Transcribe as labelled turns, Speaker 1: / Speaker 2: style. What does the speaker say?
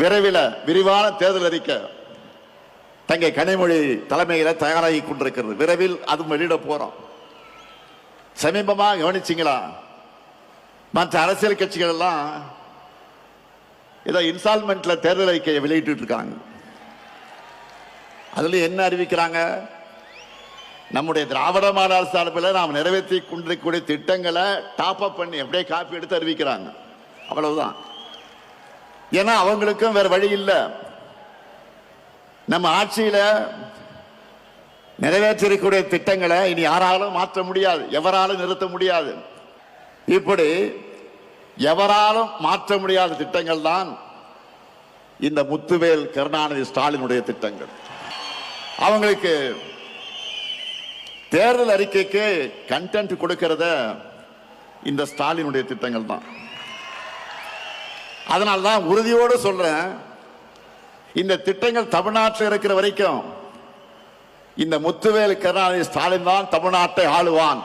Speaker 1: விரைவில் விரிவான தேர்தல் அறிக்கை தங்கை கனிமொழி தலைமையில் தயாராகி கொண்டிருக்கிறது. விரைவில் அது வெளியிட போறோம். சமீபமாக கவனிச்சிங்களா, மற்ற அரசியல் கட்சிகள் எல்லாம் ஏதோ இன்ஸ்டால்மெண்ட்ல தேர்தல் அறிக்கையை வெளியிட்டு இருக்காங்க. அதுல என்ன அறிவிக்கிறாங்க? நம்முடைய திராவிட மாடல் சார்பில் நாம் நிறைவேற்றி கொண்டிருக்கக்கூடிய திட்டங்களை டாப் அப் பண்ணி அப்படியே காப்பி எடுத்து அறிவிக்கிறாங்க. அவ்வளவுதான். ஏன்னா அவங்களுக்கும் வேற வழி இல்லை. நம்ம ஆட்சியில நிறைவேற்றிருக்கக்கூடிய திட்டங்களை இனி யாராலும் மாற்ற முடியாது, எவராலும் நிறுத்த முடியாது. இப்படி எவராலும் மாற்ற முடியாத திட்டங்கள் தான் இந்த முத்துவேல் கருணாநிதி ஸ்டாலினுடைய திட்டங்கள். அவங்களுக்கு தேர்தல் அறிக்கைக்கு கண்டென்ட் கொடுக்கிறத இந்த ஸ்டாலினுடைய திட்டங்கள் தான். அதனால்தான் உறுதியோடு சொல்றேன், இந்த திட்டங்கள் தமிழ்நாட்டில் இருக்கிற வரைக்கும் இந்த முத்துவேல் கருணாநிதி ஸ்டாலின் தான் தமிழ்நாட்டை ஆளுவான்.